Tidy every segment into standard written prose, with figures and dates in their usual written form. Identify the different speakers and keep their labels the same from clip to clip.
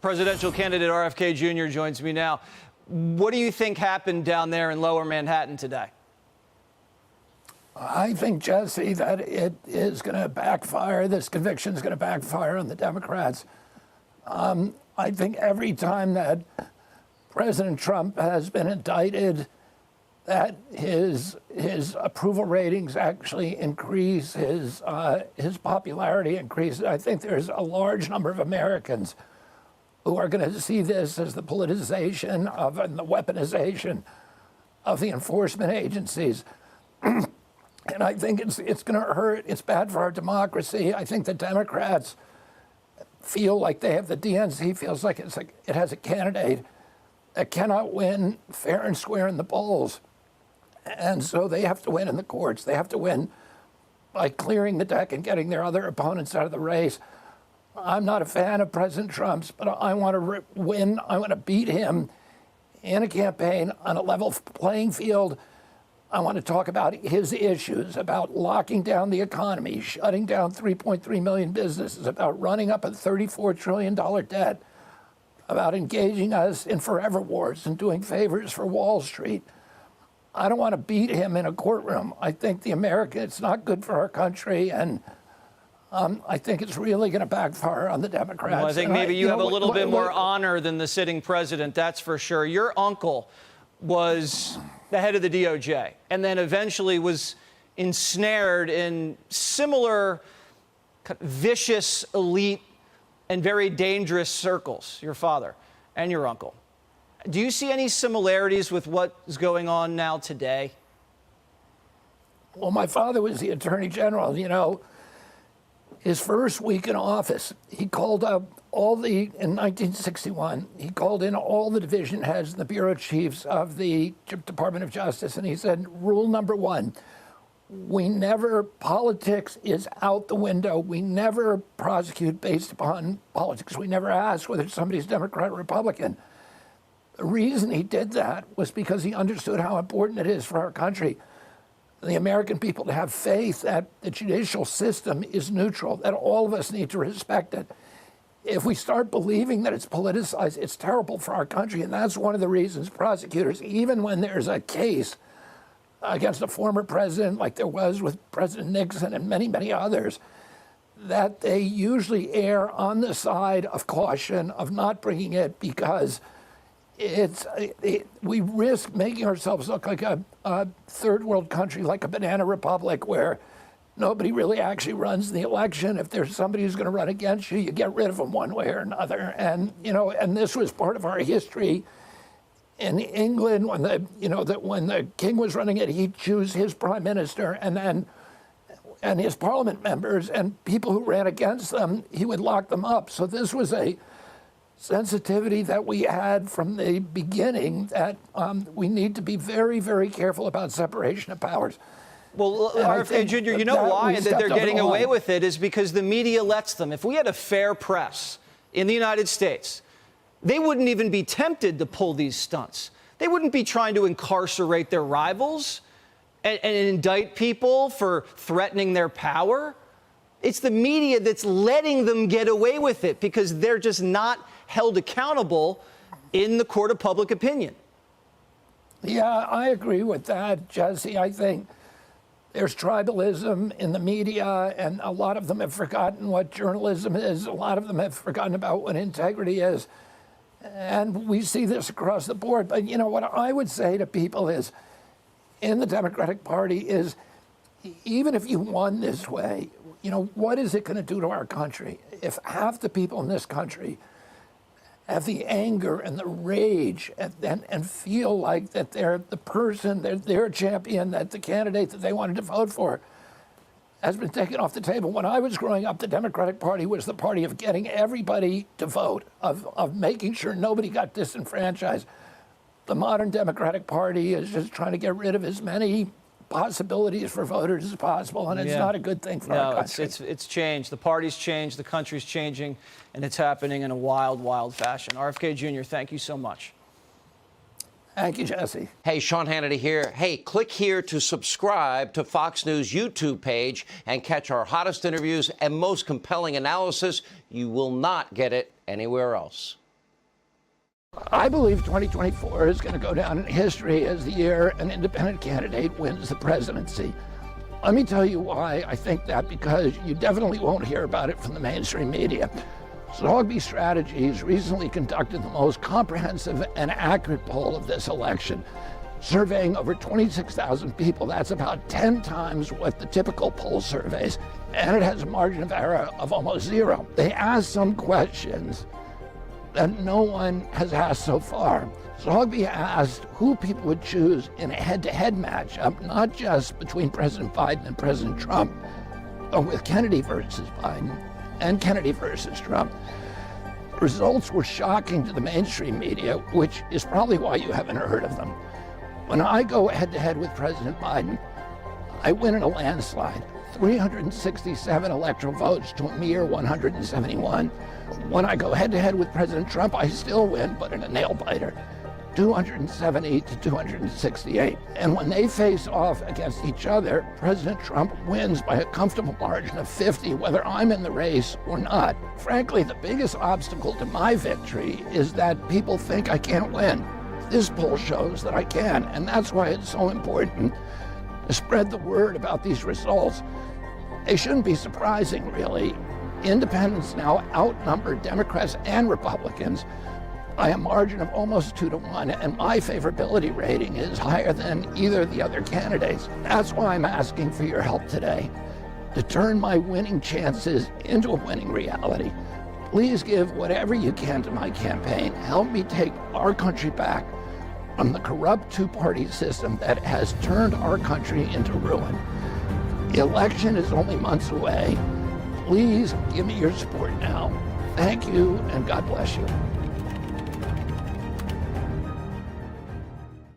Speaker 1: Presidential candidate RFK Jr. joins me now. What do you think happened down there in Lower Manhattan today?
Speaker 2: I think, Jesse, that it is going to backfire. This conviction is going to backfire on the Democrats. I think every time that President Trump has been indicted, that his approval ratings actually increase, his popularity increases. I think there's a large number of Americans who are going to see this as the politicization of and the weaponization of the enforcement agencies. And I think it's going to hurt. It's bad for our democracy. I think the Democrats feel like they have, the DNC feels like it has a candidate that cannot win fair and square in the polls. And so they have to win in the courts. They have to win by clearing the deck and getting their other opponents out of the race. I'm not a fan of President Trump's, but I want to win. I want to beat him in a campaign on a level playing field. I want to talk about his issues, about locking down the economy, shutting down 3.3 million businesses, about running up a $34 trillion debt, about engaging us in forever wars and doing favors for Wall Street. I don't want to beat him in a courtroom. I think it's not good for our country, and I think it's really going to backfire on the Democrats.
Speaker 1: Well, I think maybe you have a little bit more honor than the sitting president, that's for sure. Your uncle was the head of the DOJ and then eventually was ensnared in similar vicious, elite, and very dangerous circles, your father and your uncle. Do you see any similarities with what's going on now today?
Speaker 2: Well, my father was the Attorney General. You know, his first week in office, he called up in 1961, he called in all the division heads and the bureau chiefs of the Department of Justice, and he said, rule number one, politics is out the window. We never prosecute based upon politics. We never ask whether somebody's Democrat or Republican. The reason he did that was because he understood how important it is for our country, the American people, to have faith that the judicial system is neutral, that all of us need to respect it. If we start believing that it's politicized, it's terrible for our country. And that's one of the reasons prosecutors, even when there's a case against a former president, like there was with President Nixon and many, many others, that they usually err on the side of caution, of not bringing it, because we risk making ourselves look like a third world country, like a banana republic, where nobody really actually runs the election. If there's somebody who's going to run against you, you get rid of them one way or another. And and this was part of our history in England when when the king was running it, he'd choose his prime minister and his parliament members, and people who ran against them, he would lock them up. So this was a sensitivity that we had from the beginning, that we need to be very, very careful about separation of powers.
Speaker 1: Well, RFK Jr., you know why that they're getting away with it is because the media lets them. If we had a fair press in the United States, they wouldn't even be tempted to pull these stunts. They wouldn't be trying to incarcerate their rivals and indict people for threatening their power. It's the media that's letting them get away with it because they're just not held accountable in the court of public opinion.
Speaker 2: Yeah, I agree with that, Jesse. I think there's tribalism in the media, and a lot of them have forgotten what journalism is. A lot of them have forgotten about what integrity is. And we see this across the board. But what I would say to people is, in the Democratic Party, is even if you won this way, what is it going to do to our country if half the people in this country have the anger and the rage and feel like that they're the person, they're a champion, that the candidate that they wanted to vote for has been taken off the table. When I was growing up, the Democratic Party was the party of getting everybody to vote, of making sure nobody got disenfranchised. The modern Democratic Party is just trying to get rid of as many possibilities for voters as possible, and it's not a good thing for our country.
Speaker 1: It's changed. The party's changed, the country's changing, and it's happening in a wild, wild fashion. RFK Jr., thank you so much.
Speaker 2: Thank you, Jesse.
Speaker 3: Hey, Sean Hannity here. Hey, click here to subscribe to Fox News YouTube page and catch our hottest interviews and most compelling analysis. You will not get it anywhere else.
Speaker 2: I believe 2024 is going to go down in history as the year an independent candidate wins the presidency. Let me tell you why I think that, because you definitely won't hear about it from the mainstream media. Zogby Strategies recently conducted the most comprehensive and accurate poll of this election, surveying over 26,000 people. That's about 10 times what the typical poll surveys, and it has a margin of error of almost zero. They asked some questions that no one has asked so far. Zogby asked who people would choose in a head-to-head matchup, not just between President Biden and President Trump, but with Kennedy versus Biden and Kennedy versus Trump. Results were shocking to the mainstream media, which is probably why you haven't heard of them. When I go head-to-head with President Biden, I win in a landslide, 367 electoral votes to a mere 171. When I go head-to-head with President Trump, I still win, but in a nail-biter, 270 to 268. And when they face off against each other, President Trump wins by a comfortable margin of 50, whether I'm in the race or not. Frankly, the biggest obstacle to my victory is that people think I can't win. This poll shows that I can, and that's why it's so important to spread the word about these results. They shouldn't be surprising, really. Independents now outnumber Democrats and Republicans by a margin of almost 2-1, and my favorability rating is higher than either of the other candidates. That's why I'm asking for your help today, to turn my winning chances into a winning reality. Please give whatever you can to my campaign. Help me take our country back from the corrupt two-party system that has turned our country into ruin. The election is only months away. Please give me your support now. Thank you, and God bless you.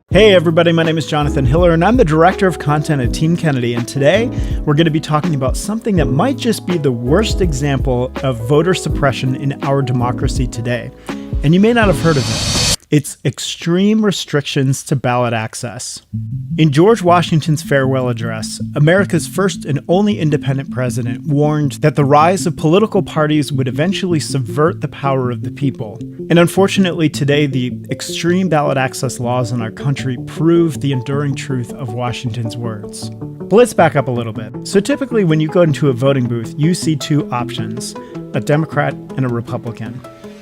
Speaker 4: Hey everybody, my name is Jonathan Hiller and I'm the Director of Content at Team Kennedy, and today we're going to be talking about something that might just be the worst example of voter suppression in our democracy today. And you may not have heard of it. It's extreme restrictions to ballot access. In George Washington's farewell address, America's first and only independent president warned that the rise of political parties would eventually subvert the power of the people. And unfortunately today, the extreme ballot access laws in our country prove the enduring truth of Washington's words. But let's back up a little bit. So typically when you go into a voting booth, you see two options, a Democrat and a Republican.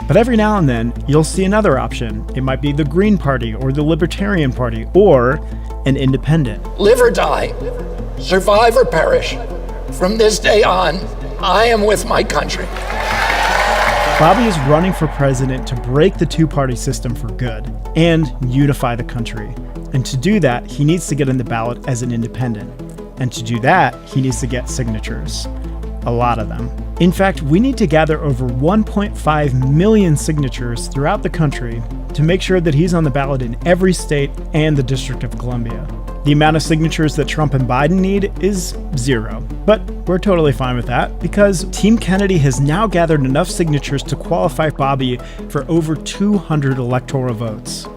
Speaker 4: But every now and then, you'll see another option. It might be the Green Party or the Libertarian Party or an independent.
Speaker 2: Live or die, survive or perish. From this day on, I am with my country.
Speaker 4: Bobby is running for president to break the two-party system for good and unify the country. And to do that, he needs to get in the ballot as an independent. And to do that, he needs to get signatures. A lot of them. In fact, we need to gather over 1.5 million signatures throughout the country to make sure that he's on the ballot in every state and the District of Columbia. The amount of signatures that Trump and Biden need is 0. But we're totally fine with that because Team Kennedy has now gathered enough signatures to qualify Bobby for over 200 electoral votes.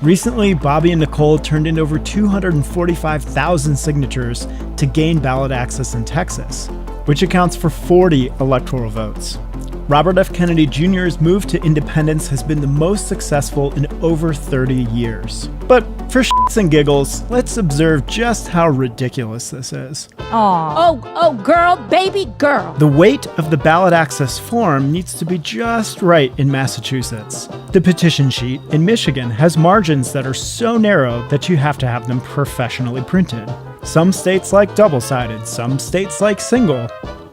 Speaker 4: Recently, Bobby and Nicole turned in over 245,000 signatures to gain ballot access in Texas, which accounts for 40 electoral votes. Robert F. Kennedy Jr.'s move to independence has been the most successful in over 30 years. But for shits and giggles, let's observe just how ridiculous this is.
Speaker 5: Aww. Oh, girl, baby girl.
Speaker 4: The weight of the ballot access form needs to be just right in Massachusetts. The petition sheet in Michigan has margins that are so narrow that you have to have them professionally printed. Some states like double-sided, some states like single.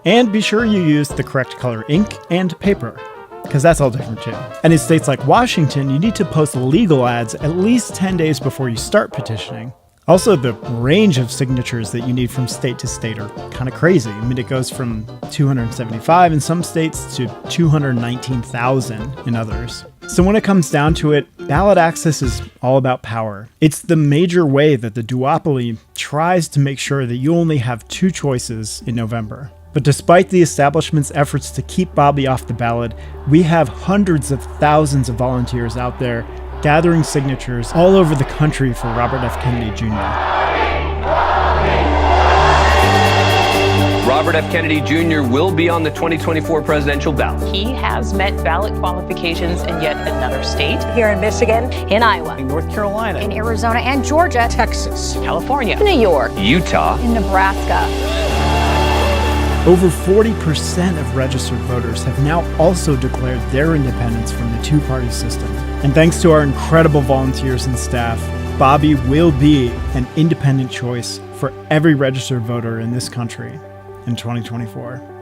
Speaker 4: And be sure you use the correct color ink and paper, because that's all different too. And in states like Washington, you need to post legal ads at least 10 days before you start petitioning. Also, the range of signatures that you need from state to state are kind of crazy. I mean, it goes from 275 in some states to 219,000 in others. So when it comes down to it, ballot access is all about power. It's the major way that the duopoly tries to make sure that you only have two choices in November. But despite the establishment's efforts to keep Bobby off the ballot, we have hundreds of thousands of volunteers out there gathering signatures all over the country for Robert F. Kennedy Jr.
Speaker 6: Robert F. Kennedy Jr. will be on the 2024 presidential ballot.
Speaker 7: He has met ballot qualifications in yet another state.
Speaker 8: Here in Michigan,
Speaker 7: In Iowa.
Speaker 1: In North Carolina.
Speaker 8: in Arizona and Georgia,
Speaker 1: Texas.
Speaker 7: California.
Speaker 5: New York.
Speaker 6: Utah.
Speaker 8: in Nebraska.
Speaker 4: Over 40% of registered voters have now also declared their independence from the two-party system. And thanks to our incredible volunteers and staff, Bobby will be an independent choice for every registered voter in this country in 2024.